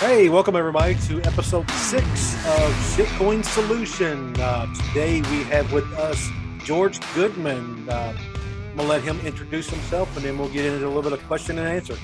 Hey, welcome everybody to episode 6 of Shitcoin Solution. Today we have with us George Goodman. I'm going to let him introduce himself and then we'll get into a little bit of question and answer.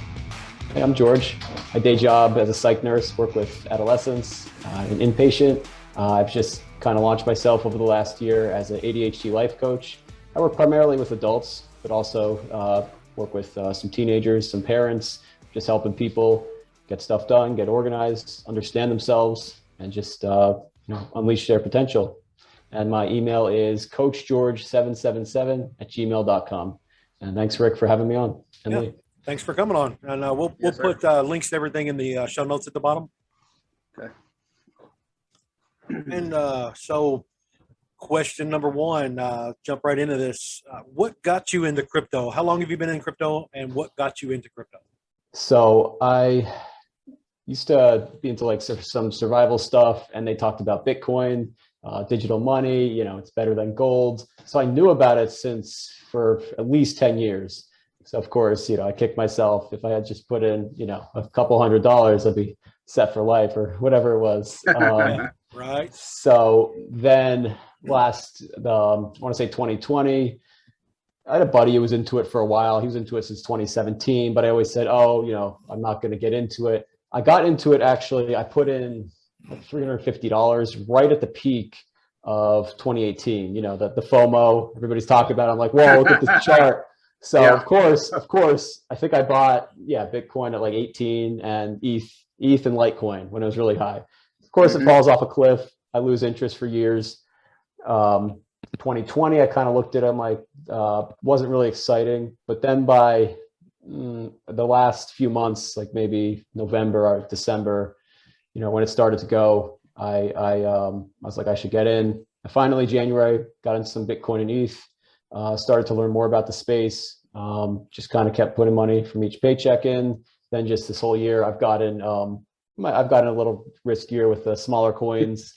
Hey, I'm George. My day job as a psych nurse, work with adolescents, an inpatient. I've just kind of launched myself over the last year as an ADHD Life Coach. I work primarily with adults, but also work with some teenagers, some parents, just helping people get stuff done, get organized, understand themselves, and just unleash their potential. And my email is coachgeorge777@gmail.com. And thanks, Rick, for having me on. And Lee. Thanks for coming on. And we'll put links to everything in the show notes at the bottom. Okay. And so question number one, jump right into this. What got you into crypto? How long have you been in crypto and what got you into crypto? So I used to be into like some survival stuff, and they talked about Bitcoin, digital money, it's better than gold. So I knew about it for at least 10 years. So of course, I kicked myself. If I had just put in, a couple $100, I'd be set for life or whatever it was. Right. So then I want to say 2020, I had a buddy who was into it for a while. He was into it since 2017, but I always said, I'm not going to get into it. I got into it, actually. I put in like $350 right at the peak of 2018, the FOMO everybody's talking about. I'm like, whoa, look at this chart. So yeah. Of course, I think I bought, Bitcoin at like 18 and ETH and Litecoin when it was really high. Of course, It falls off a cliff. I lose interest for years. 2020, I kind of looked at it, I'm like, wasn't really exciting. But then by the last few months, like maybe November or December, when it started to go, I was like, I should get in. I finally, January, got into some Bitcoin and ETH, started to learn more about the space, just kind of kept putting money from each paycheck in. Then just this whole year, I've gotten a little riskier with the smaller coins,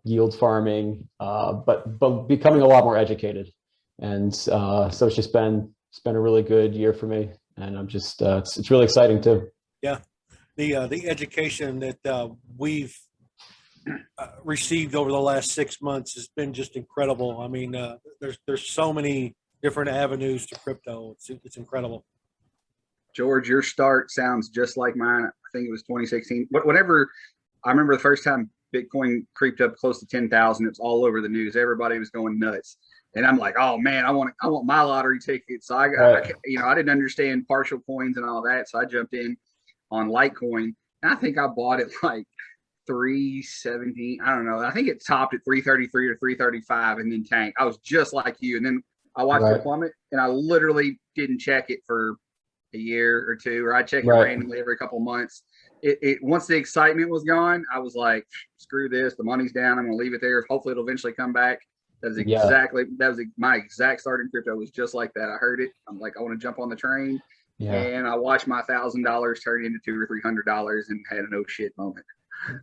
yield farming, but becoming a lot more educated. And so it's been a really good year for me, and I'm just it's really exciting too. Yeah, the education that we've received over the last 6 months has been just incredible. I mean, there's so many different avenues to crypto. It's incredible. George, your start sounds just like mine. I think it was 2016. Whatever. I remember the first time Bitcoin creeped up close to 10,000. It was all over the news. Everybody was going nuts. And I'm like, oh man, I want my lottery ticket. So I didn't understand partial coins and all that. So I jumped in on Litecoin, and I think I bought it like 370. I don't know. I think it topped at 333 or 335 and then tanked. I was just like you. And then I watched it plummet, and I literally didn't check it for a year or two, or I check it randomly every couple of months. It once the excitement was gone, I was like, screw this. The money's down. I'm going to leave it there. Hopefully it'll eventually come back. That was my exact start in crypto. Was just like that. I heard it. I'm like, I want to jump on the train. Yeah. And I watched my $1,000 turn into $200 or $300 and had a no shit moment.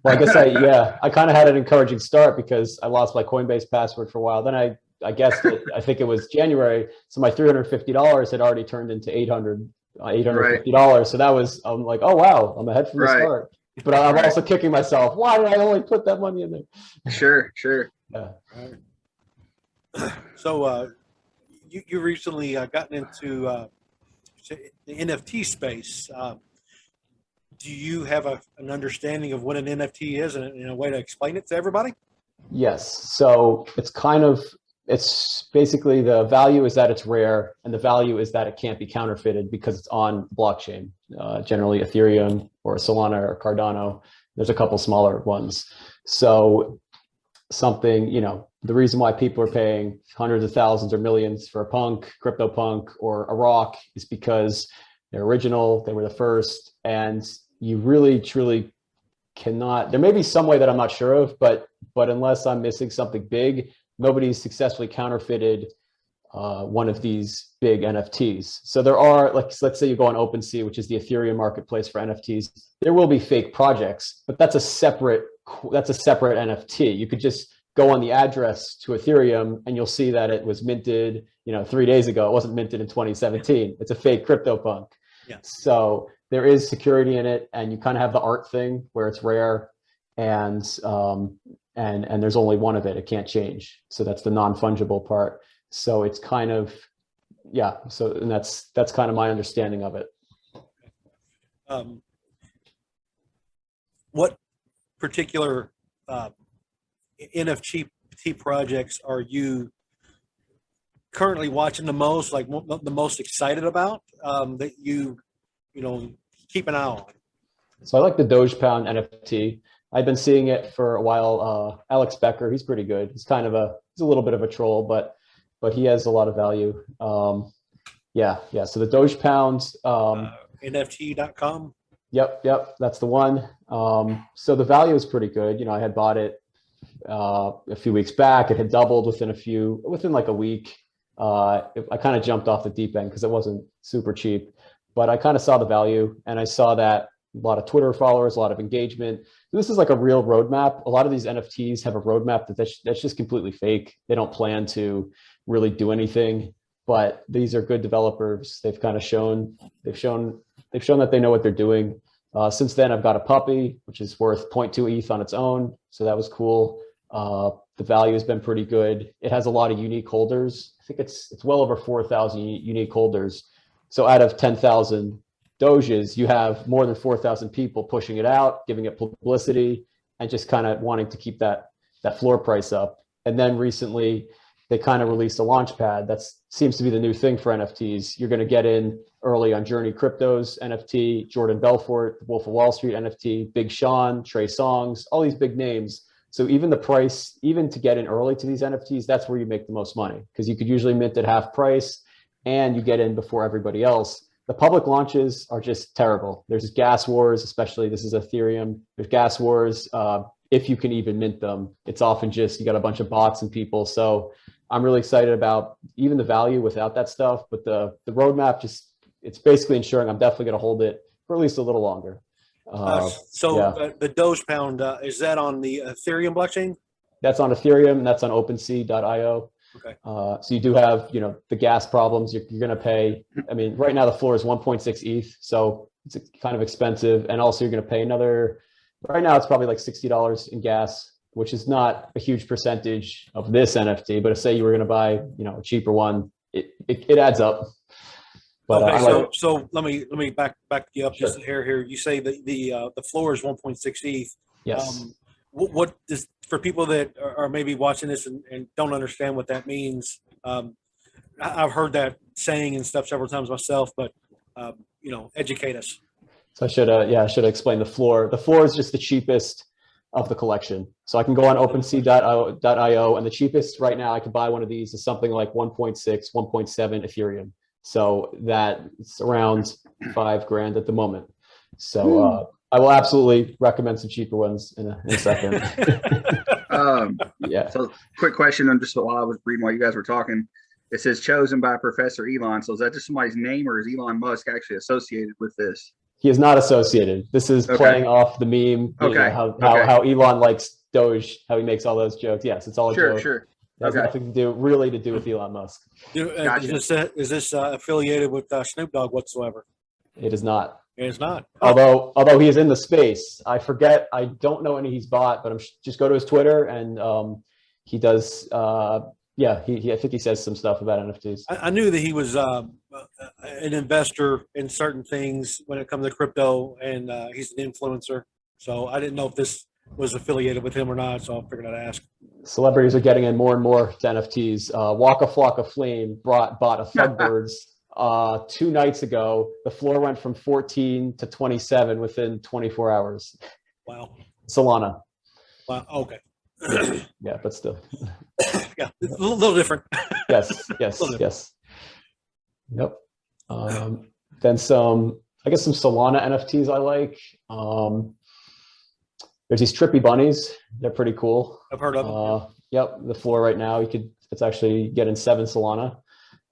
Well, I guess I kind of had an encouraging start because I lost my Coinbase password for a while. Then I guessed it. I think it was January. So my $350 had already turned into $850. So I'm like, oh wow, I'm ahead from the start. But I'm also kicking myself. Why did I only put that money in there? Sure. Yeah. Right. So you recently gotten into the NFT space. Do you have an understanding of what an NFT is and a way to explain it to everybody? Yes. So it's basically, the value is that it's rare, and the value is that it can't be counterfeited because it's on blockchain, generally Ethereum or Solana or Cardano. There's a couple smaller ones. So something, the reason why people are paying hundreds of thousands or millions for a crypto punk or a rock is because they're original, they were the first, and you really, truly cannot, there may be some way that I'm not sure of, but unless I'm missing something big, nobody's successfully counterfeited one of these big NFTs. So there are, let's say you go on OpenSea, which is the Ethereum marketplace for NFTs. There will be fake projects, but that's a separate NFT. You could just go on the address to Ethereum and you'll see that it was minted, 3 days ago. It wasn't minted in 2017. It's a fake CryptoPunk. Yeah. So there is security in it, and you kind of have the art thing where it's rare, and there's only one of it. It can't change. So that's the non-fungible part. So it's kind of, yeah. So, and that's kind of my understanding of it. What particular NFT projects are you currently watching the most, like the most excited about, that you keep an eye on? So I like the Doge Pound NFT. I've been seeing it for a while. Alex Becker, he's pretty good. He's a little bit of a troll, but he has a lot of value. Yeah. So the Doge Pound, NFT.com. Yep, that's the one. So the value is pretty good. I had bought it a few weeks back. It had doubled within like a week. I kind of jumped off the deep end because it wasn't super cheap, but I kind of saw the value, and I saw that a lot of Twitter followers, a lot of engagement. So this is like a real roadmap. A lot of these NFTs have a roadmap that's just completely fake. They don't plan to really do anything, but these are good developers. They've shown that they know what they're doing. Since then, I've got a puppy, which is worth 0.2 ETH on its own. So that was cool. The value has been pretty good. It has a lot of unique holders. I think it's well over 4,000 unique holders. So out of 10,000 Doges, you have more than 4,000 people pushing it out, giving it publicity, and just kind of wanting to keep that floor price up. And then recently, they kind of released a launch pad. That seems to be the new thing for NFTs. You're going to get in early on Journey Crypto's NFT, Jordan Belfort, the Wolf of Wall Street NFT, Big Sean, Trey Songz, all these big names. So even the price, even to get in early to these NFTs, that's where you make the most money, because you could usually mint at half price and you get in before everybody else. The public launches are just terrible. There's gas wars, especially this is Ethereum. There's gas wars. If you can even mint them, it's often just you got a bunch of bots and people. So I'm really excited about even the value without that stuff. But the roadmap, it's basically ensuring I'm definitely going to hold it for at least a little longer. The Doge Pound, is that on the Ethereum blockchain? That's on Ethereum, and that's on OpenSea.io. Okay. So you do have, the gas problems. You're going to pay. I mean, right now the floor is 1.6 ETH, so it's kind of expensive, and also you're going to pay another. Right now it's probably like $60 in gas, which is not a huge percentage of this NFT. But if say you were going to buy, a cheaper one, it adds up. But okay, so let me back you up just a hair here. You say that the floor is 1.6 ETH. Yes. What is, for people that are maybe watching this and don't understand what that means? I've heard that saying and stuff several times myself, but educate us. So I should explain the floor. The floor is just the cheapest of the collection. So I can go on OpenSea.io, and the cheapest right now I could buy one of these is something like 1.6, 1.7 Ethereum. So it's around $5,000 at the moment. So I will absolutely recommend some cheaper ones in a second. Yeah. So quick question, and just while I was reading while you guys were talking, it says chosen by Professor Elon. So is that just somebody's name, or is Elon Musk actually associated with this? He is not associated. This is playing off the meme. How Elon likes Doge, how he makes all those jokes. Yes, it's all a joke. Sure. It has nothing to do with Elon Musk. Gotcha. Is this affiliated with Snoop Dogg whatsoever? It is not. It is not. Although he is in the space. I forget. I don't know any he's bought, but just go to his Twitter, and he does. I think he says some stuff about NFTs. I knew that he was an investor in certain things when it comes to crypto, and he's an influencer. So I didn't know if this was affiliated with him or not, so I figured I'd ask. Celebrities are getting in more and more to NFTs. Waka Flocka Flame bought a Thugbirds 2 nights ago. The floor went from 14 to 27 within 24 hours. Wow. Solana. Wow. Okay. Yeah, but still. Yeah, it's a little different. Yes. Yep. Then some Solana NFTs I like. There's these trippy bunnies. They're pretty cool. I've heard of them. Yep. The floor right now, it's actually getting 7 Solana.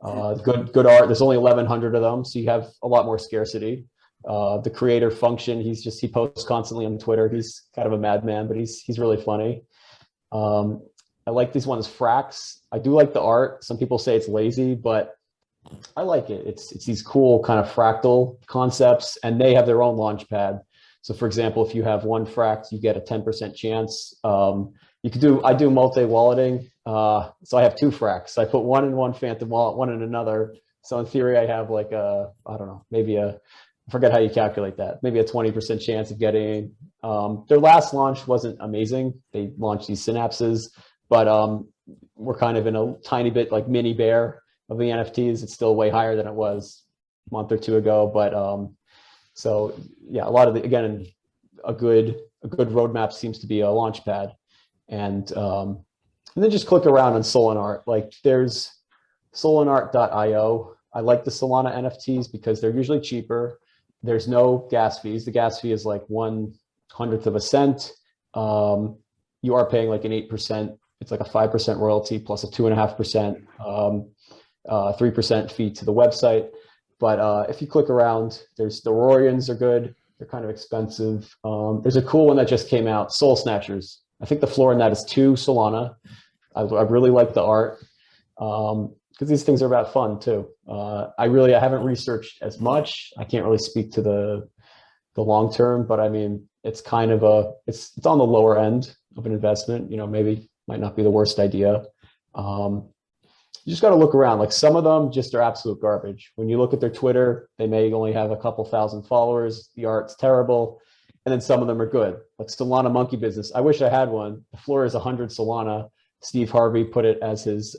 Good art. There's only 1,100 of them, so you have a lot more scarcity. The creator function, he posts constantly on Twitter. He's kind of a madman, but he's really funny. I like these ones, Frax. I do like the art. Some people say it's lazy, but I like it. It's these cool kind of fractal concepts, and they have their own launch pad. So for example, if you have one fract, you get a 10% chance. I do multi-walleting. So I have two fracts. I put one in one Phantom wallet, one in another. So in theory, I have like I don't know, I forget how you calculate that. Maybe a 20% chance of getting, their last launch wasn't amazing. They launched these synapses, but we're kind of in a tiny bit like mini bear of the NFTs. It's still way higher than it was a month or two ago. But so yeah, a lot of again, a good roadmap seems to be a launch pad. And then just click around on Solanart. Like there's solanart.io. I like the Solana NFTs because they're usually cheaper. There's no gas fees. The gas fee is like 1/100th of a cent. You are paying like an 8%. It's like a 5% royalty plus a 2.5%, 3% fee to the website. But if you click around, there's the Aurorians are good. They're kind of expensive. There's a cool one that just came out, Soul Snatchers. I think the floor in that is 2 Solana. I really like the art because these things are about fun too. I haven't researched as much. I can't really speak to the long term, but I mean, it's kind of it's on the lower end of an investment. You know, maybe might not be the worst idea. You just got to look around. Like some of them just are absolute garbage. When you look at their Twitter, they may only have a couple thousand followers. The art's terrible. And then some of them are good, like Solana Monkey Business. I wish I had one. The floor is 100 Solana. Steve Harvey put it as his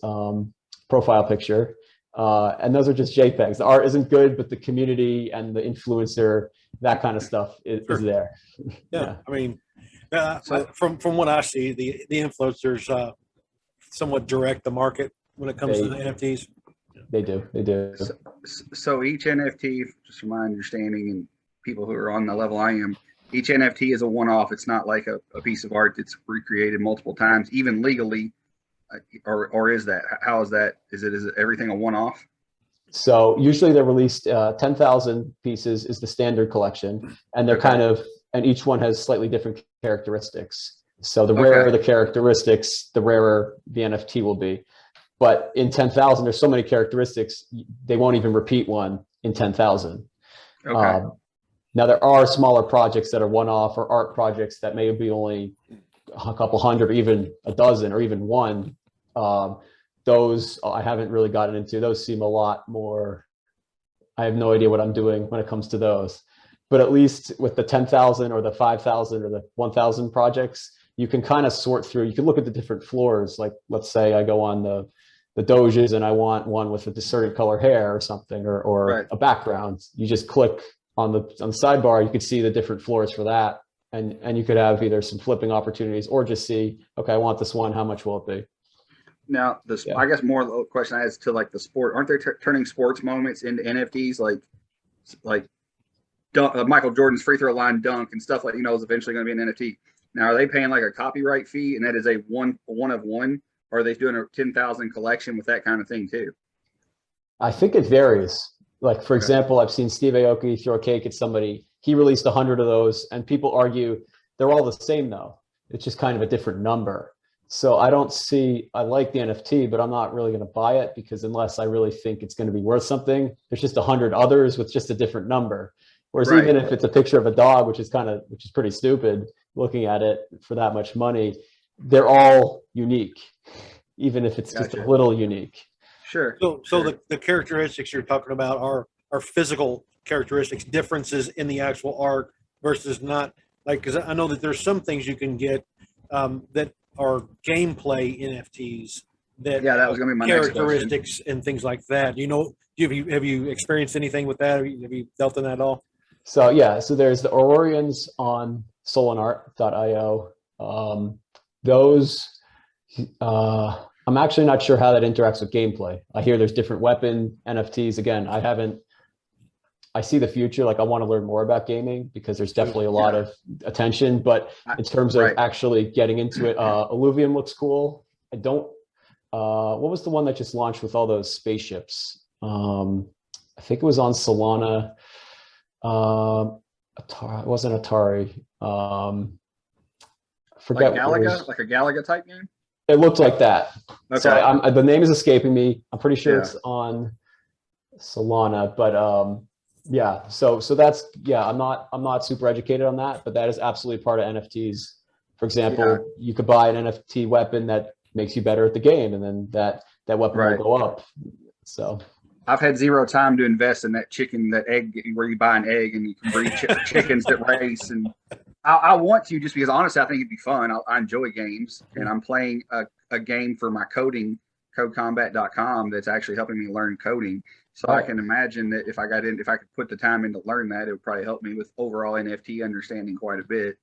profile picture. And those are just JPEGs. The art isn't good, but the community and the influencer, that kind of stuff is there. Yeah. I mean, from what I see, the influencers somewhat direct the market when it comes to the NFTs. They do. So each NFT, just from my understanding and people who are on the level I am, each NFT is a one-off. It's not like a piece of art that's recreated multiple times, even legally, or is that? How is that? Is it everything a one-off? So usually they're released 10,000 pieces is the standard collection, and they're and each one has slightly different characteristics. So the rarer the characteristics, the rarer the NFT will be. But in 10,000, there's so many characteristics, they won't even repeat one in 10,000. Okay. Now, there are smaller projects that are one-off or art projects that may be only a couple hundred or even a dozen or even one. Those I haven't really gotten into. Those seem a lot more, I have no idea what I'm doing when it comes to those. But at least with the 10,000 or the 5,000 or the 1,000 projects, you can kind of sort through. You can look at the different floors. Like, let's say I go on the Doges and I want one with a certain color hair or something, or a background. You just click on the sidebar, you could see the different floors for that. And you could have either some flipping opportunities or just see, okay, I want this one. How much will it be? Now, I guess more of the question I asked to like the sport, aren't they turning sports moments into NFTs? Like Michael Jordan's free throw line dunk and stuff like, is eventually going to be an NFT. Now, are they paying like a copyright fee and that is a one of one? Or are they doing a 10,000 collection with that kind of thing too? I think it varies. Like, for example, I've seen Steve Aoki throw a cake at somebody. He released 100 of those, and people argue they're all the same, though. It's just kind of a different number. So I like the NFT, but I'm not really going to buy it because unless I really think it's going to be worth something, there's just 100 others with just a different number. Whereas even if it's a picture of a dog, which is pretty stupid looking at it for that much money, they're all unique, even if it's just a little unique. Sure. So the characteristics you're talking about are physical characteristics, differences in the actual art versus not like, because I know that there's some things you can get that are gameplay NFTs that that was going to be my characteristics and things like that. Have you experienced anything with that? Have you dealt in that at all? So there's the Aurorians on solanart.io. Those I'm actually not sure how that interacts with gameplay. I hear there's different weapon NFTs. Again, I see the future. Like, I want to learn more about gaming because there's definitely a lot of attention, but in terms of actually getting into it, Illuvium looks cool. I don't, what was the one that just launched with all those spaceships? I think it was on Solana. Atari, it wasn't Atari. I forget. Like Galaga, like a Galaga type game? It looked like that. Okay. So the name is escaping me. I'm pretty sure it's on Solana, but yeah, so that's, yeah, I'm not super educated on that, but that is absolutely part of NFTs. For example, Yeah. you could buy an NFT weapon that makes you better at the game, and then that weapon Right. will go up. So I've had zero time to invest in that egg where you buy an egg and you can breed chickens that race. And I want to, just because honestly, I think it'd be fun. I enjoy games, and I'm playing a game for my coding, codecombat.com, that's actually helping me learn coding. So I can imagine that if I could put the time in to learn that, it would probably help me with overall NFT understanding quite a bit.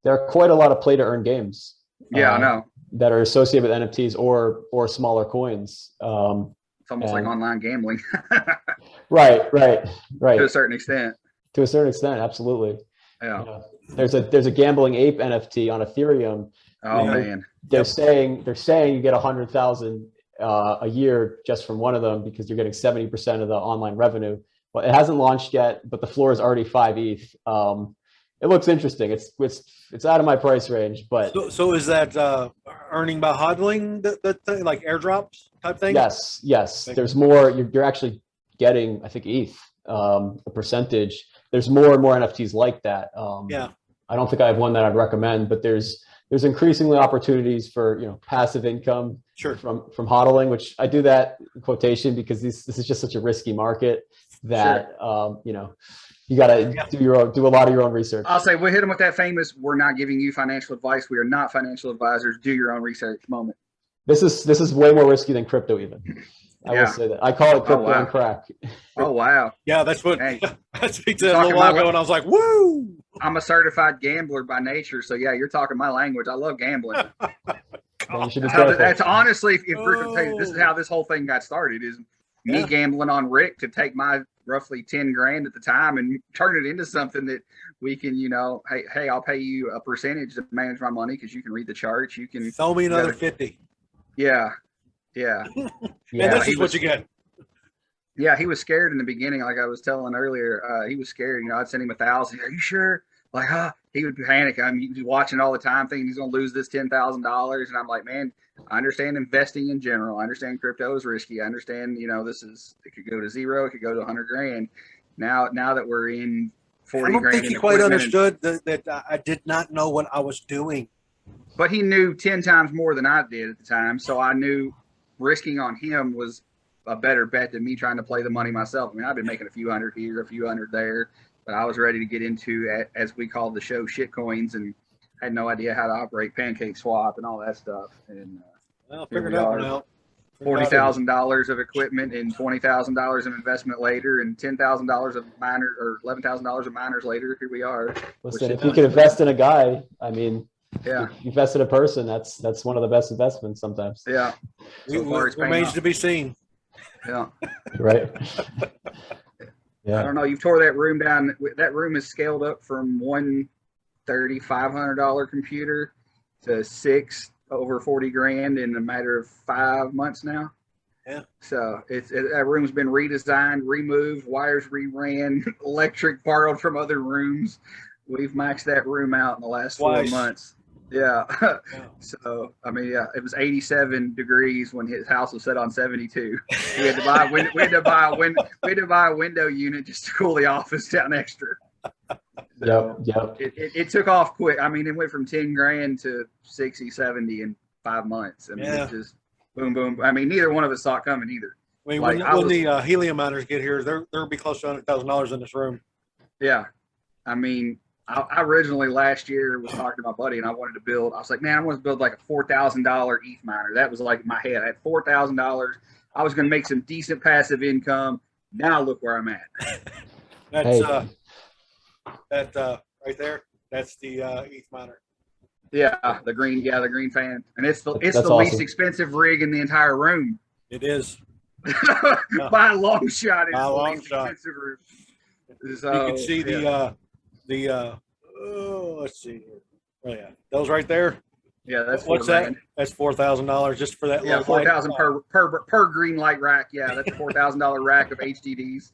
there are quite a lot of play to earn games. Yeah, I know. That are associated with NFTs or smaller coins. It's almost like online gambling. Right. To a certain extent. To a certain extent, absolutely. Yeah. There's a gambling ape NFT on Ethereum. Oh man. They're saying you get 100,000 a year just from one of them, because you're getting 70% of the online revenue. But it hasn't launched yet, but the floor is already 5 ETH. It looks interesting. It's out of my price range, but So is that earning by hodling, the thing, like airdrops type thing? yes. There's more. You're actually getting, I think, ETH, a percentage. There's more and more NFTs like that. Yeah. I don't think I have one that I'd recommend, but there's increasingly opportunities for passive income from hodling, which I do that in quotation because this is just such a risky market that you got to do a lot of your own research. I'll say we'll hit them with that famous "we're not giving you financial advice. We are not financial advisors. Do your own research" moment. This is way more risky than crypto even. I will say that. I call it crypto and crack. Oh wow. Yeah, that's what Hey, I speak to a little while ago, and I was like, "Woo!" I'm a certified gambler by nature, so yeah, you're talking my language. I love gambling. That's honestly, if we're gonna tell you, this is how this whole thing got started. Is me gambling on Rick to take my roughly 10 grand at the time and turn it into something that we can, hey, I'll pay you a percentage to manage my money because you can read the charts. You can throw me another 50. Yeah. And this is what you get. Yeah, he was scared in the beginning, like I was telling earlier. He was scared. I'd send him 1,000. Are you sure? Like, he would panic. He's watching all the time, thinking he's going to lose this $10,000. And I'm like, man, I understand investing in general. I understand crypto is risky. I understand, it could go to zero. It could go to 100 grand. Now that we're in 40 grand. I don't think he quite understood that I did not know what I was doing. But he knew 10 times more than I did at the time. So I knew risking on him was a better bet than me trying to play the money myself. I mean, I've been making a few hundred here, a few hundred there, but I was ready to get into, as we called the show, shit coins, and had no idea how to operate Pancake Swap and all that stuff. And figured that one out. $40,000 of equipment and $20,000 of investment later, and $10,000 of miners, or $11,000 of miners later. Here we are. Listen, if you can invest in a guy, I mean, yeah, invest in a person. That's one of the best investments sometimes. Yeah, remains to be seen. Yeah, right. Yeah, I don't know. You've tore that room down. That room is scaled up from one $3,500 computer to 6 over 40 grand in a matter of 5 months now. Yeah. So that room's been redesigned, removed, wires reran, electric borrowed from other rooms. We've maxed that room out in the last 4 months. Yeah. So, I mean, it was 87 degrees when his house was set on 72. We had to buy a window unit just to cool the office down extra. So it took off quick. I mean, it went from 10 grand to 60, 70 in 5 months. I mean, it's just boom, boom. I mean, neither one of us saw it coming either. I mean, when the helium miners get here, they'll be close to $100,000 in this room. Yeah. I mean, I originally last year was talking to my buddy, and I wanted to build. I was like, man, I want to build like a $4,000 ETH miner. That was like in my head. I had $4,000. I was going to make some decent passive income. Now look where I'm at. That's right there. That's the ETH miner. Yeah, the green fan, and it's the awesome. least expensive rig in the entire room. It is by a long shot. It's by a long least shot. Expensive room. So, you can see let's see here. Oh yeah, those right there. Yeah, that's what's that? That's $4,000 just for that. Yeah, 4,000 per green light rack. Yeah, that's a $4,000 rack of HDDs.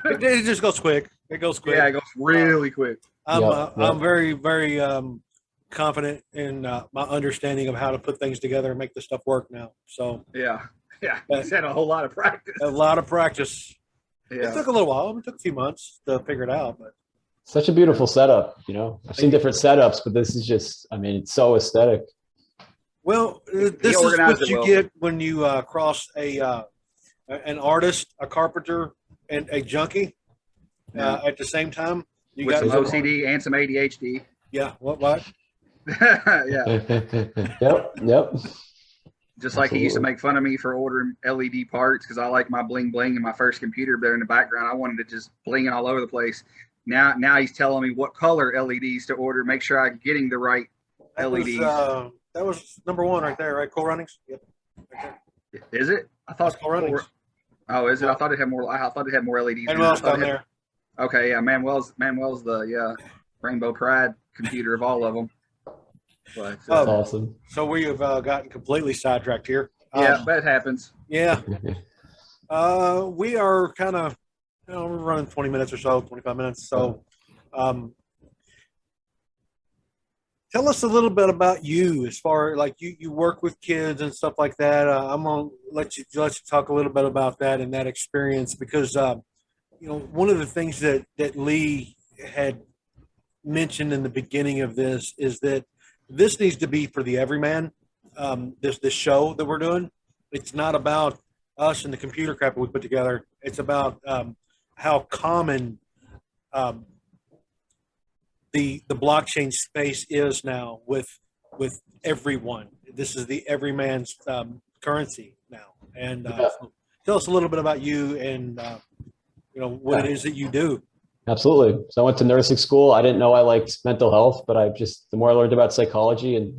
It just goes quick. It goes quick. Yeah, it goes really quick. I'm very, very confident in my understanding of how to put things together and make this stuff work now. So yeah. Yeah, he's had a whole lot of practice. A lot of practice. Yeah. It took a little while. It took a few months to figure it out, but Such a beautiful setup, you know. I've seen different setups, but this is just, I mean, it's so aesthetic. well, He this is organized what it you well. get when you cross an artist, a carpenter, and a junkie Yeah. at the same time. You With some got OCD and some ADHD. Yeah. What? Yeah. Yep. Just like he used to Absolutely. make fun of me for ordering LED parts because I like my bling bling in my first computer there in the background. I wanted to just bling it all over the place. Now he's telling me what color LEDs to order. Make sure I'm getting the right LEDs. That was number one right there, right? Cool Runnings. Yep. Right there. Is it? I thought Cool Runnings. Oh, is it? I thought it had more. I thought it had more LEDs. And what else down there? Okay, yeah. Manuel's the Rainbow Pride computer of all of them. But That's awesome. So we have gotten completely sidetracked here. yeah, that happens. Yeah. We are kind of, we're running 20 minutes or so, 25 minutes. So tell us a little bit about you as far as like you work with kids and stuff like that. I'm going to let you talk a little bit about that and that experience because, one of the things that Lee had mentioned in the beginning of this is that this needs to be for the everyman. This show that we're doing, it's not about us and the computer crap that we put together. It's about how common the blockchain space is now with everyone. This is the everyman's currency now. And so tell us a little bit about you and what it is that you do. Absolutely. So I went to nursing school. I didn't know I liked mental health, but the more I learned about psychology and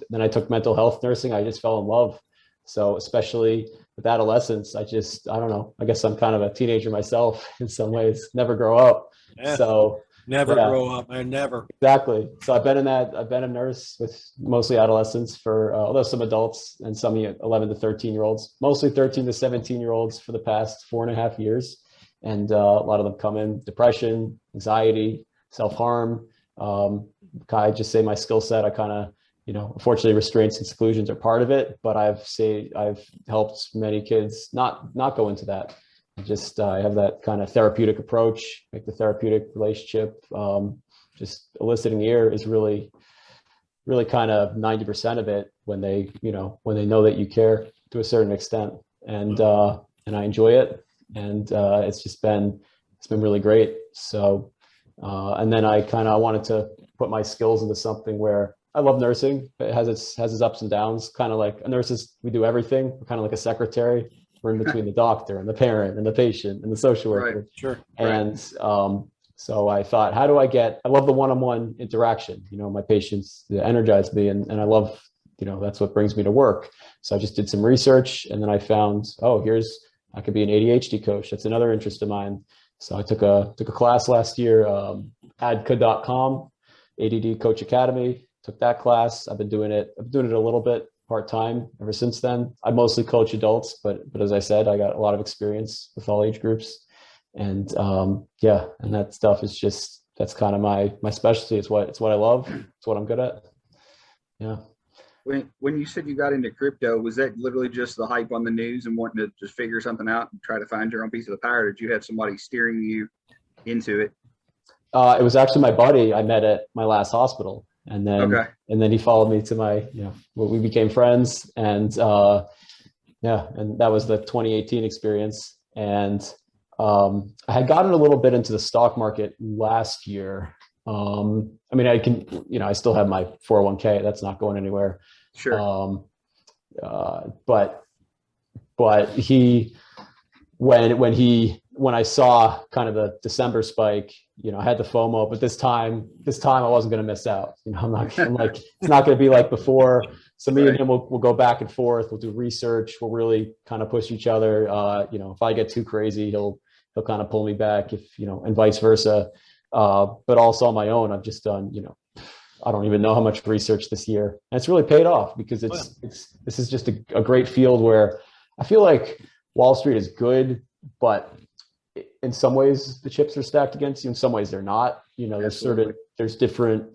then I took mental health nursing, I just fell in love. So especially with adolescence, I don't know, I guess I'm kind of a teenager myself in some ways, never grow up. Yeah. So never grow up, man. Never. Exactly. So I've been a nurse with mostly adolescents although some adults and some 11 to 13-year-olds, mostly 13 to 17-year-olds for the past 4.5 years. And a lot of them come in depression, anxiety, self-harm. I just say my skill set, I kind of, unfortunately restraints and seclusions are part of it, but I've helped many kids not go into that. I have that kind of therapeutic approach, like the therapeutic relationship. Just eliciting ear is really, really kind of 90% of it when they know that you care to a certain extent, and I enjoy it. And it's been really great. So, and then I kind of wanted to put my skills into something where I love nursing. It has its ups and downs, kind of like nurses. We do everything. We're kind of like a secretary. We're in between the doctor and the parent and the patient and the social worker. Right. Sure. And so I thought, I love the one-on-one interaction. My patients energize me, and I love, that's what brings me to work. So I just did some research, and then I found, I could be an ADHD coach. That's another interest of mine. So I took a class last year, adka.com, ADD Coach Academy. Took that class. I've been doing it a little bit part-time ever since then. I mostly coach adults, but as I said, I got a lot of experience with all age groups. And and that stuff is that's kind of my specialty. It's what I love. It's what I'm good at. Yeah. When you said you got into crypto, was that literally just the hype on the news and wanting to just figure something out and try to find your own piece of the pie, or did you have somebody steering you into it? It was actually my buddy I met at my last hospital. And then he followed me to we became friends, and and that was the 2018 experience. And I had gotten a little bit into the stock market last year. I still have my 401k. That's not going anywhere. Sure. But when I saw kind of the December spike, I had the FOMO, but this time I wasn't going to miss out. I'm like, it's not going to be like before. So me and him will go back and forth. We'll do research. We'll really kind of push each other. If I get too crazy, he'll kind of pull me back, and vice versa. But also on my own, I've just done, I don't even know how much research this year. And it's really paid off because this is just a great field where I feel like Wall Street is good, but in some ways the chips are stacked against you. In some ways they're not. There's different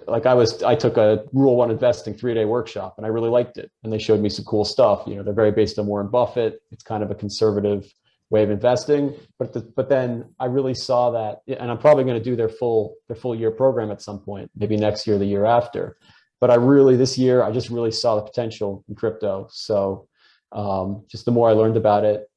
like I took a Rule 1 investing 3-day workshop and I really liked it. And they showed me some cool stuff. You know, they're very based on Warren Buffett. It's kind of a conservative way of investing, but then I really saw that, and I'm probably going to do their full year program at some point, maybe next year, the year after. But this year, I just really saw the potential in crypto. So just the more I learned about it,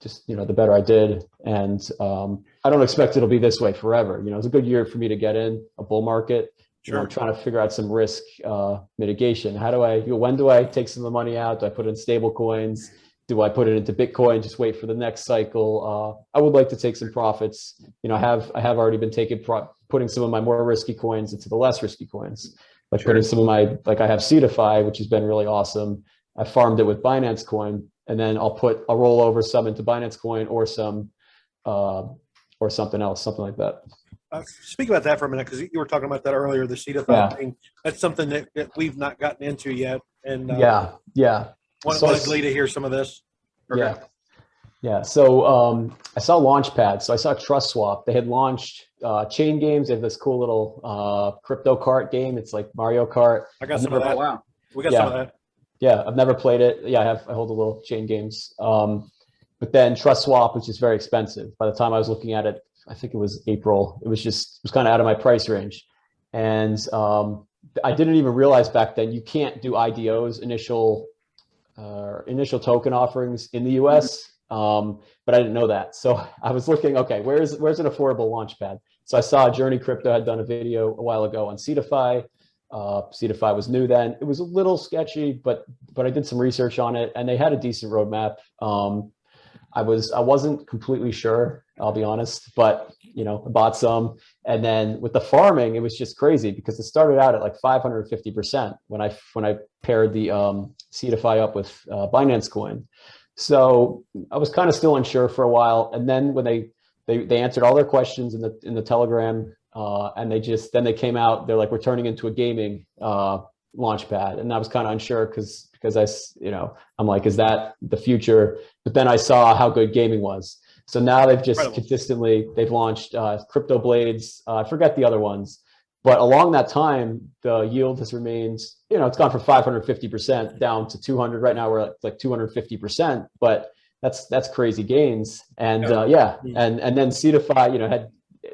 just, you know, the better I did. And I don't expect it'll be this way forever. You know, it's a good year for me to get in a bull market. Sure. You know, I'm trying to figure out some risk mitigation. When do I take some of the money out? Do I put it in stable coins? Do I put it into Bitcoin? Just wait for the next cycle. I would like to take some profits. You know, I have already been putting some of my more risky coins into the less risky coins. Like putting some of my, like I have Cetify, which has been really awesome. I farmed it with Binance Coin, and then I'll roll over some into Binance Coin or some or something else, something like that. Speak about that for a minute, because you were talking about that earlier, the Cetify thing. That's something that we've not gotten into yet. And yeah. Want Lee to hear some of this? Okay. Yeah. So I saw Launchpad. So I saw TrustSwap. They had launched chain games. They have this cool little crypto kart game. It's like Mario Kart. I got some of that. Wow. We got some of that. Yeah, I've never played it. Yeah, I hold a little chain games. But then TrustSwap, which is very expensive. By the time I was looking at it, I think it was April. It was kind of out of my price range. And I didn't even realize back then you can't do IDOs, initial token offerings in the US, but I didn't know that. So I was looking, okay, where's an affordable launchpad? So I saw Journey Crypto had done a video a while ago on Cetify. Cetify was new then. It was a little sketchy, but I did some research on it, and they had a decent roadmap. I wasn't completely sure, I'll be honest, but you know, I bought some. And then with the farming, it was just crazy because it started out at like 550% when I paired the Cetify up with Binance Coin. So I was kind of still unsure for a while. And then when they answered all their questions in the Telegram, and then they came out, they're like, we're turning into a gaming launchpad. And I was kind of unsure because I'm like, is that the future? But then I saw how good gaming was. So now they've just they've launched crypto blades. I forget the other ones, but along that time, the yield has remained, you know, it's gone from 550% down to 200. Right now we're at like 250%, but that's crazy gains. And and then Cetify, you know,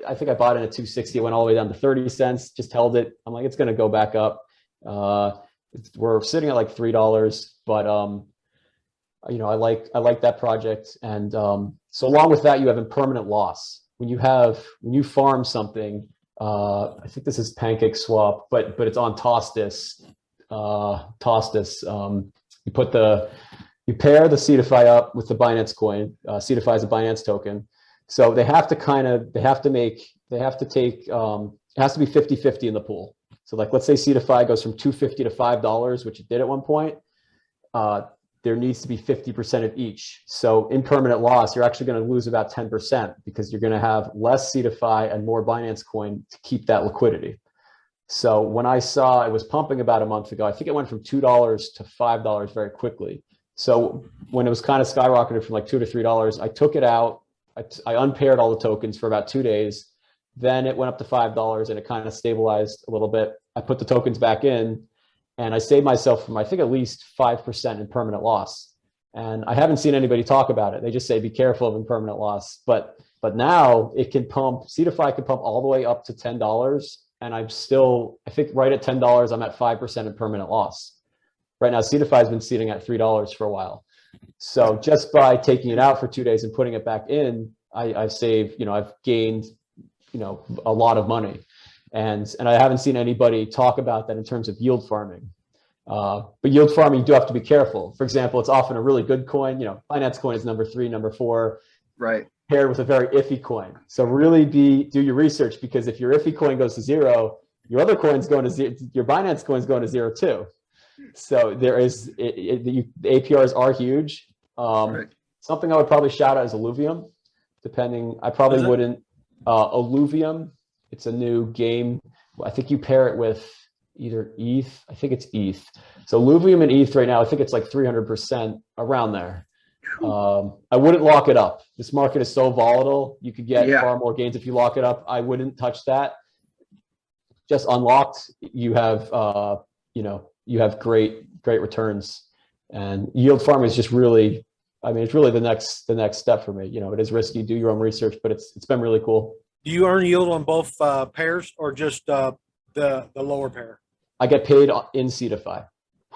I think I bought it at 260. It went all the way down to 30 cents, just held it. I'm like, it's going to go back up. We're sitting at like $3, but you know, I like that project. And so along with that, you have impermanent loss. When you farm something, I think this is Pancake Swap, but it's on Tostas. You pair the Cetify up with the Binance coin. Cetify is a Binance token. So it has to be 50-50 in the pool. So like, let's say Cetify goes from $2.50 to $5, which it did at one point. There needs to be 50% of each. So in permanent loss, you're actually going to lose about 10% because you're going to have less Cetify and more Binance coin to keep that liquidity. So when I saw it was pumping about a month ago, I think it went from $2 to $5 very quickly. So when it was kind of skyrocketed from like $2 to $3, I took it out. I unpaired all the tokens for about 2 days. Then it went up to $5 and it kind of stabilized a little bit. I put the tokens back in and I saved myself from, I think, at least 5% in permanent loss. And I haven't seen anybody talk about it. They just say, be careful of impermanent loss. But now it can pump, Cetify can pump all the way up to $10. And I think right at $10, I'm at 5% in permanent loss. Right now, Cetify has been sitting at $3 for a while. So just by taking it out for 2 days and putting it back in, I've saved, you know, I've gained, you know, a lot of money. And I haven't seen anybody talk about that in terms of yield farming. But yield farming, you do have to be careful. For example, it's often a really good coin. You know, Binance coin is number 3, number 4. Right. Paired with a very iffy coin. So really do your research, because if your iffy coin goes to 0, your other coin's going to 0, your Binance coin's going to 0 too. So there is, the APRs are huge. Right. Something I would probably shout out is Illuvium, I probably wouldn't, Illuvium. It's a new game. I think you pair it with either ETH. I think it's ETH. So Illuvium and ETH right now, I think it's like 300% around there. I wouldn't lock it up. This market is so volatile. You could get far more gains if you lock it up. I wouldn't touch that. just unlocked, you have, you have great returns. And yield farm is just really, I mean, it's really the next step for me. It is risky, do your own research, but it's been really cool. Do you earn yield on both pairs or just the lower pair? I get paid in CeDeFi.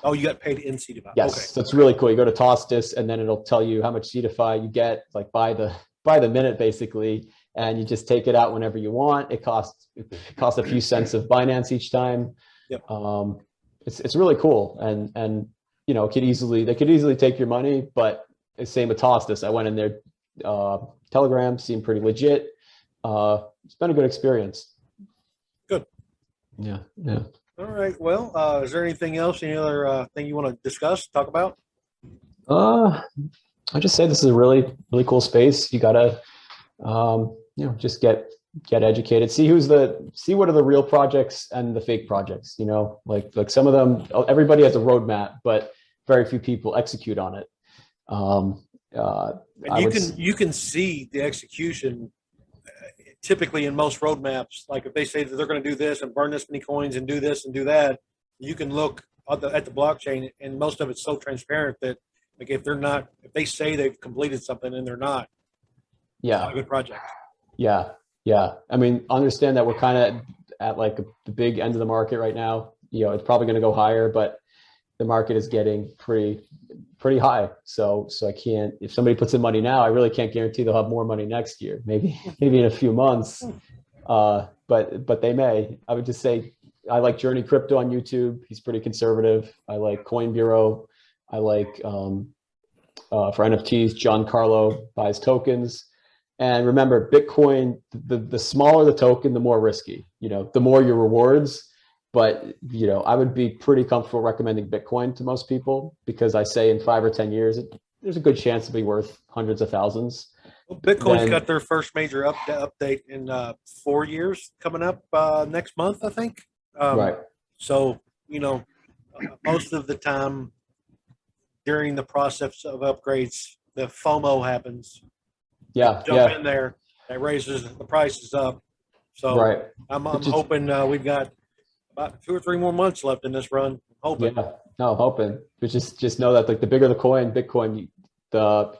Oh, you got paid in CeDeFi. Yes, Okay. so it's really cool. You go to Tostas, and then it'll tell you how much CeDeFi you get, like by the minute, basically, and you just take it out whenever you want. It costs a few cents of Binance each time. Yep. It's really cool, and they could easily take your money, but same with Tostas. I went in there, Telegram seemed pretty legit. It's been a good experience. Good. Yeah. All right. Well, is there anything else? Any other thing you want to discuss, talk about? I just say this is a really, really cool space. You gotta, just get educated. See what are the real projects and the fake projects. Like some of them, everybody has a roadmap, but very few people execute on it. And you can see the execution. Typically in most roadmaps, like if they say that they're going to do this and burn this many coins and do this and do that, you can look at the blockchain, and most of it's so transparent that, like, if they say they've completed something and they're not, it's not a good project. Yeah. I mean, understand that we're kind of at like the big end of the market right now. It's probably going to go higher, but the market is getting pretty high. So I can't, if somebody puts in money now, I really can't guarantee they'll have more money next year, maybe in a few months. But they may. I would just say, I like Journey Crypto on YouTube. He's pretty conservative. I like Coin Bureau. I like, for NFTs, John Carlo buys tokens. And remember, Bitcoin, the smaller the token, the more risky, the more your rewards. But, I would be pretty comfortable recommending Bitcoin to most people, because I say in 5 or 10 years, there's a good chance to be worth hundreds of thousands. Well, Bitcoin's got their first major update in 4 years coming up next month, I think. Right. So, most of the time during the process of upgrades, the FOMO happens. Yeah. Jump in there, that raises the prices up. So right. I'm hoping we've got about 2 or 3 more months left in this run. Hoping. Yeah, no, hoping. But just know that, like, the bigger the coin, Bitcoin,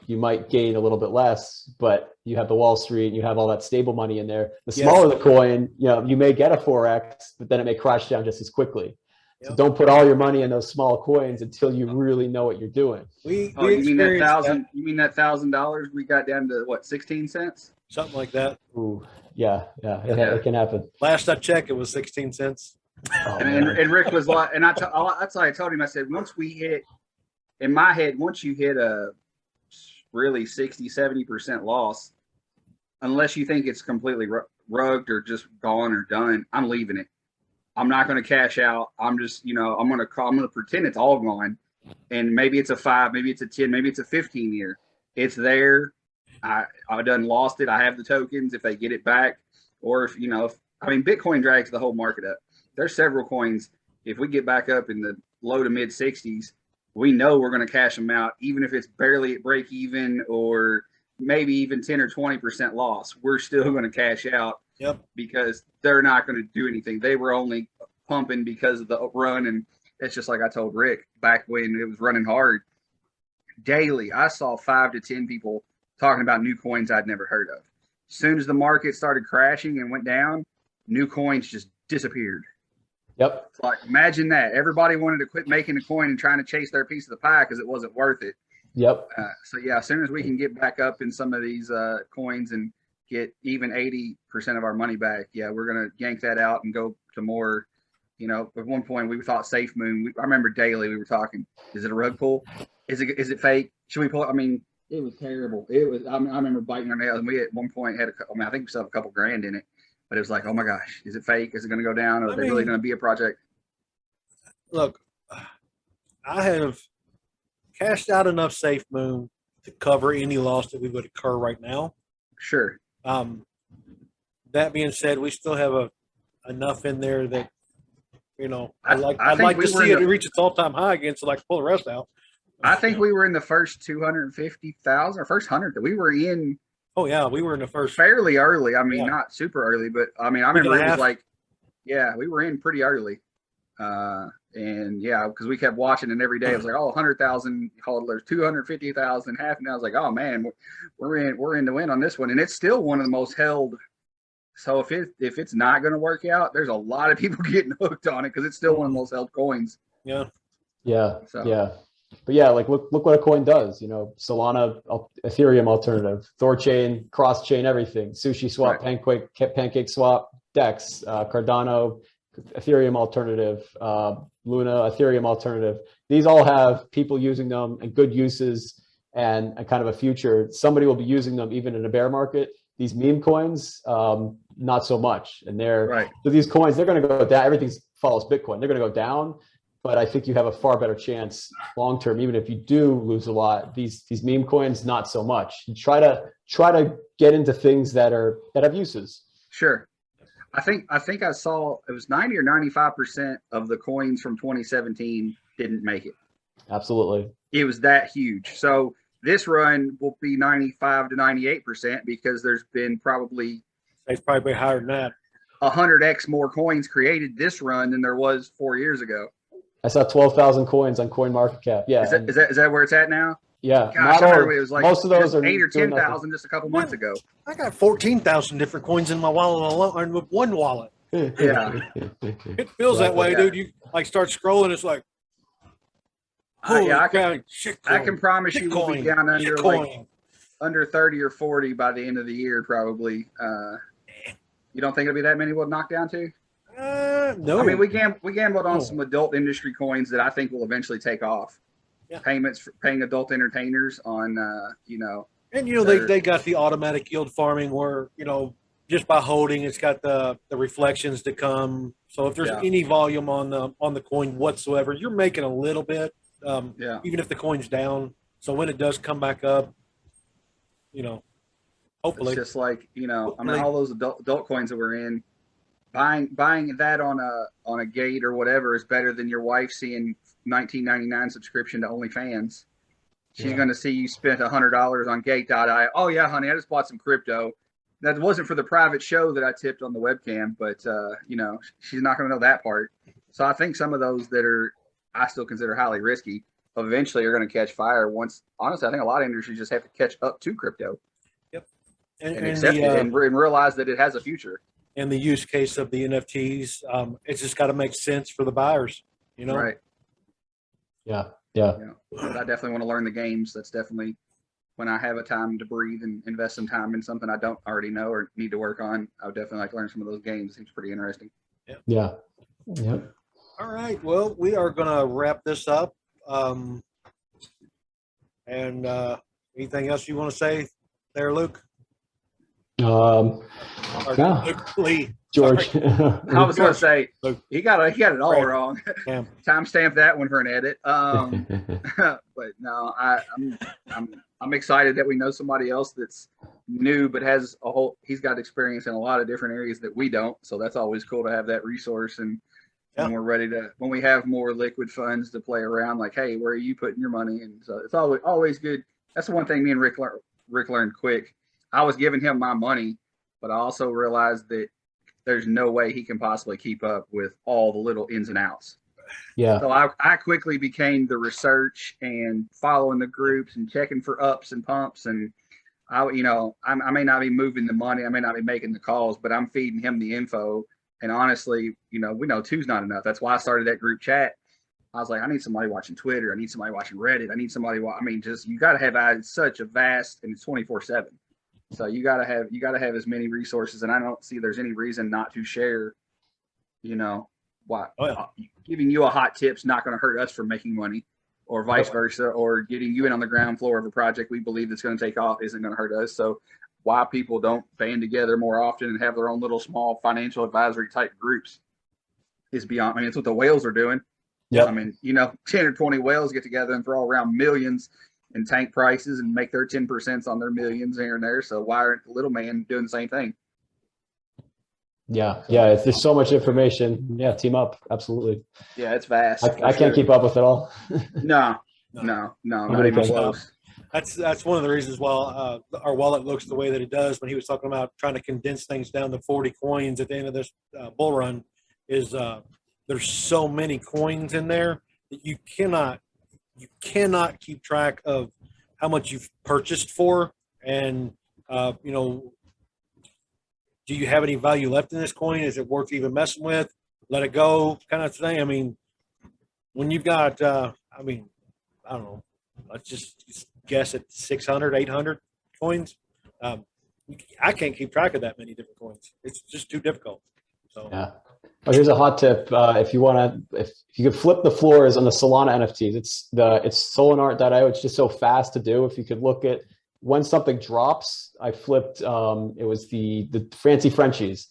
you might gain a little bit less, but you have the Wall Street and you have all that stable money in there. The smaller the coin, you may get a 4x, but then it may crash down just as quickly. Yep. So don't put all your money in those small coins until you really know what you're doing. You mean that $1,000 we got down to what, 16 cents? Something like that. Ooh, yeah. It can happen. Last I checked, it was 16 cents. Oh, and Rick was like, and that's why I told him, I said, once you hit a really 60-70% loss, unless you think it's completely rugged or just gone or done, I'm leaving it. I'm not going to cash out. I'm just, I'm going to pretend it's all gone, and maybe it's a 5, maybe it's a 10, maybe it's a 15 year. It's there. I done lost it. I have the tokens if they get it back, or if Bitcoin drags the whole market up. There's several coins. If we get back up in the low to mid 60s, we know we're going to cash them out, even if it's barely at break even or maybe even 10 or 20% loss. We're still going to cash out. Yep. Because they're not going to do anything. They were only pumping because of the run. And it's just like I told Rick back when it was running hard. Daily, I saw 5 to 10 people talking about new coins I'd never heard of. As soon as the market started crashing and went down, new coins just disappeared. Yep. It's like, imagine that. Everybody wanted to quit making a coin and trying to chase their piece of the pie because it wasn't worth it. Yep. So yeah, as soon as we can get back up in some of these coins and get even 80% of our money back, yeah, we're going to yank that out and go to more. At one point we thought Safe Moon. I remember daily we were talking, is it a rug pull? Is it fake? Should we pull it? I mean, it was terrible. It was, I remember biting our nails, and we at one point had I think we still have a couple grand in it. But it was like, oh my gosh, is it fake? Is it going to go down? Or is it really going to be a project? Look, I have cashed out enough Safe Moon to cover any loss that we would incur right now. Sure. That being said, we still have enough in there that, I'd like to see it reach its all-time high again, so I can pull the rest out. I think we were in the first 250,000 or first 100 that we were in. Oh yeah, we were in the first fairly early. I mean, not super early, but I mean, I remember it was like Yeah, we were in pretty early. And yeah, because we kept watching, and every day it was like, oh, 100,000 hodlers, 250,000, half. And I was like, oh man, we're in to win on this one, and it's still one of the most held. So if it's not going to work out, there's a lot of people getting hooked on it because it's still one of the most held coins. Yeah. Yeah. So. Yeah. But yeah, like look what a coin does, Solana, Ethereum alternative, Thorchain, cross chain, everything, Sushi Swap, Right. Pancake Swap, DEX, Cardano, Ethereum alternative, Luna, Ethereum alternative. These all have people using them and good uses and kind of a future. Somebody will be using them even in a bear market. These meme coins, not so much. And Right. so these coins, they're going to go down. Everything follows Bitcoin. They're going to go down. But I think you have a far better chance long term, even if you do lose a lot. These meme coins, not so much. You try to get into things that have uses. Sure. I think I saw it was 90 or 95% of the coins from 2017 didn't make it. Absolutely. It was that huge. So this run will be 95 to 98% because there's been probably It's probably higher than that. 100x more coins created this run than there was 4 years ago. I saw 12,000 coins on CoinMarketCap. Yeah. Is that where it's at now? Yeah. Gosh, I remember it was like most of those are 8 or doing 10,000 just a couple months ago. I got 14,000 different coins in my wallet alone, with one wallet. nothing. Yeah. It feels that way, Yeah. dude. You like start scrolling, it's like, holy Yeah, cow, I can promise you we'll be Bitcoin, down under Bitcoin. under 30 or 40 by the end of the year, probably. You don't think it'll be that many we'll knock down to? No. I mean, we gambled on No. some adult industry coins that I think will eventually take off. Yeah. Payments for paying adult entertainers on, And they got the automatic yield farming where just by holding, it's got the reflections to come. So if there's any volume on the coin whatsoever, you're making a little bit, even if the coin's down. So when it does come back up, hopefully. It's just like, all those adult coins that we're in, buying that on a gate or whatever is better than your wife seeing $19.99 subscription to OnlyFans. She's going to see you spent $100 on Gate.io. Oh yeah, honey, I just bought some crypto. That wasn't for the private show that I tipped on the webcam, but she's not going to know that part. So I think some of those that I still consider highly risky, eventually are going to catch fire. Honestly, I think a lot of industries just have to catch up to crypto. Yep. And accept it and realize that it has a future. And the use case of the NFTs, it's just got to make sense for the buyers, Right. Yeah. But I definitely want to learn the games. That's definitely when I have a time to breathe and invest some time in something I don't already know or need to work on. I would definitely like to learn some of those games. It seems pretty interesting. Yeah. All right. Well, we are going to wrap this up. And anything else you want to say there, Luke? Or No. Luke Lee. George. I was going to say Luke. he got it all Right. wrong. Yeah. Timestamp that one for an edit. But no, I'm excited that we know somebody else that's new but has he's got experience in a lot of different areas that we don't. So that's always cool to have that resource. And when we're ready when we have more liquid funds to play around, like, hey, where are you putting your money? And so it's always good. That's the one thing me and Rick learned quick. I was giving him my money, but I also realized that there's no way he can possibly keep up with all the little ins and outs. Yeah. So I quickly became the research and following the groups and checking for ups and pumps. And I may not be moving the money. I may not be making the calls, but I'm feeding him the info. And honestly, we know two's not enough. That's why I started that group chat. I was like, I need somebody watching Twitter. I need somebody watching Reddit. I need somebody. You got to have such a vast, and it's 24/7. So you got to have as many resources. And I don't see there's any reason not to share, giving you a hot tip's not going to hurt us from making money, or vice versa, or getting you in on the ground floor of a project we believe that's going to take off isn't going to hurt us. So why people don't band together more often and have their own little small financial advisory type groups is beyond. It's what the whales are doing. Yeah. 10 or 20 whales get together and throw around millions in tank prices and make their 10% on their millions here and there. So why aren't the little man doing the same thing? Yeah. There's so much information. Yeah, team up. Absolutely. Yeah, it's vast. I can't keep up with it all. No, not even close. That's one of the reasons why our wallet looks the way that it does. When he was talking about trying to condense things down to 40 coins at the end of this bull run, is there's so many coins in there that you cannot keep track of how much you've purchased for, and do you have any value left in this coin? Is it worth even messing with? Let it go, kind of thing. I mean, when you've got, I don't know, let's just guess at 600, 800 coins. I can't keep track of that many different coins. It's just too difficult. So yeah. Well, here's a hot tip. If you could flip the floors on the Solana NFTs, it's solanart.io. It's just so fast to do. If you could look at when something drops, I flipped, it was the Fancy Frenchies.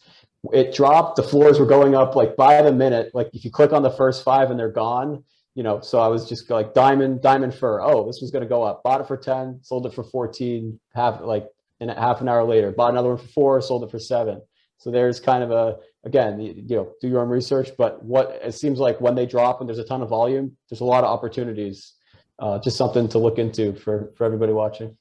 It dropped, the floors were going up like by the minute. Like if you click on the first 5 and they're gone, so I was just like diamond fur. Oh, this was going to go up. Bought it for 10, sold it for 14, half an hour later, bought another one for 4, sold it for 7. So there's kind of again, do your own research, but what it seems like when they drop and there's a ton of volume, there's a lot of opportunities. Just something to look into for everybody watching.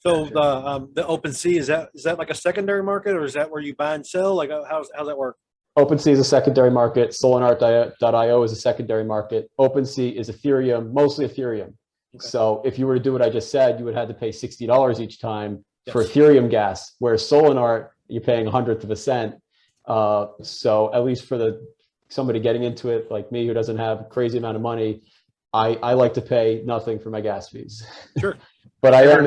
So the OpenSea, is that like a secondary market, or is that where you buy and sell? Like how's that work? OpenSea is a secondary market. Solanart.io is a secondary market. OpenSea is Ethereum, mostly Ethereum. Okay. So if you were to do what I just said, you would have to pay $60 each time for Ethereum gas, whereas Solanart, you're paying 1/100 of a cent. So at least for somebody getting into it like me who doesn't have a crazy amount of money, I like to pay nothing for my gas fees. Sure. But I am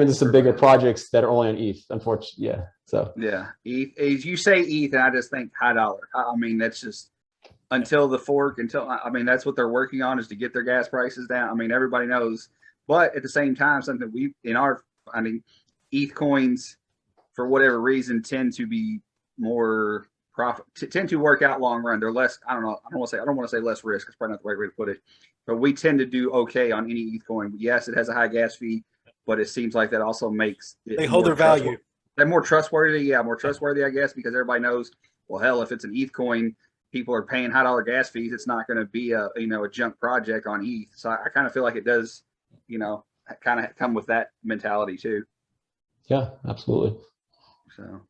into some bigger projects that are only on ETH, unfortunately. Yeah. So yeah, ETH. As you say ETH, and I just think high dollar. I mean, that's just until the fork. That's what they're working on, is to get their gas prices down. I mean, everybody knows, but at the same time, something ETH coins, for whatever reason, tend to be more tend to work out long run. They're less. I don't want to say less risk. It's probably not the right way to put it. But we tend to do okay on any ETH coin. Yes, it has a high gas fee, but it seems like that also makes it they hold their value. They're more trustworthy. Yeah, more trustworthy, I guess, because everybody knows, well, hell, if it's an ETH coin, people are paying high dollar gas fees. It's not going to be a junk project on ETH. So I kind of feel like it does, kind of come with that mentality too. Yeah, absolutely. So.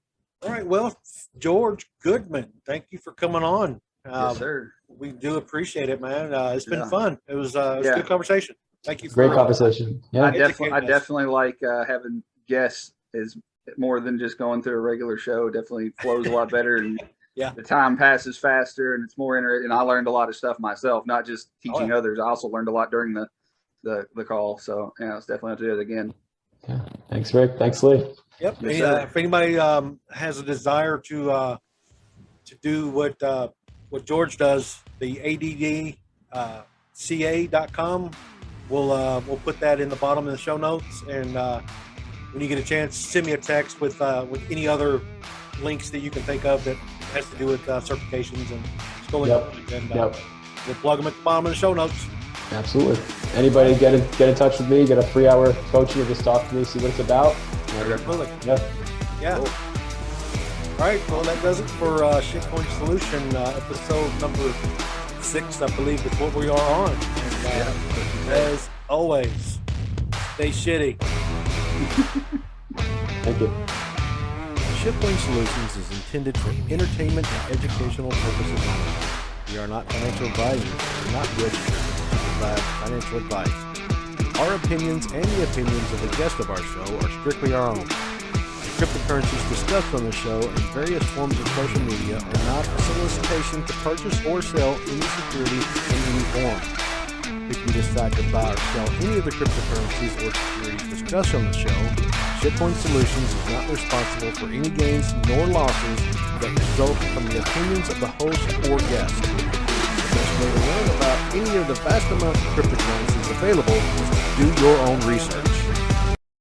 All right. Well, George Goodman, thank you for coming on. Yes, sir. We do appreciate it, man. It's been fun. It was a good conversation. Thank you. Great conversation. Yeah. I definitely like having guests. Is more than just going through a regular show. Definitely flows a lot better, and the time passes faster, and it's more interesting. And I learned a lot of stuff myself, not just teaching others. I also learned a lot during the call. So it's definitely have to do it again. Yeah. Thanks, Rick. Thanks, Lee. Yep. If anybody has a desire to do what George does, the ADDCA.com, we'll put that in the bottom of the show notes. And when you get a chance, send me a text with any other links that you can think of that has to do with certifications and schooling. And we'll plug them at the bottom of the show notes. Absolutely. Anybody get in touch with me, get a 3-hour coaching, or just talk to me, see what it's about. Absolutely. Yeah. Cool. All right. Well, that does it for Shitcoin Solution, episode number 6, I believe, is what we are on. And as always, stay shitty. Thank you. Shitcoin Solutions is intended for entertainment and educational purposes only. We are not financial advisors. We're not registered to provide financial advice. Our opinions and the opinions of the guest of our show are strictly our own. The cryptocurrencies discussed on the show and various forms of social media are not a solicitation to purchase or sell any security in any form. If you decide to buy or sell any of the cryptocurrencies or securities discussed on the show, Shitcoin Solutions is not responsible for any gains nor losses that result from the opinions of the host or guest. The best way to learn about any of the vast amounts of cryptocurrencies available is to do your own research.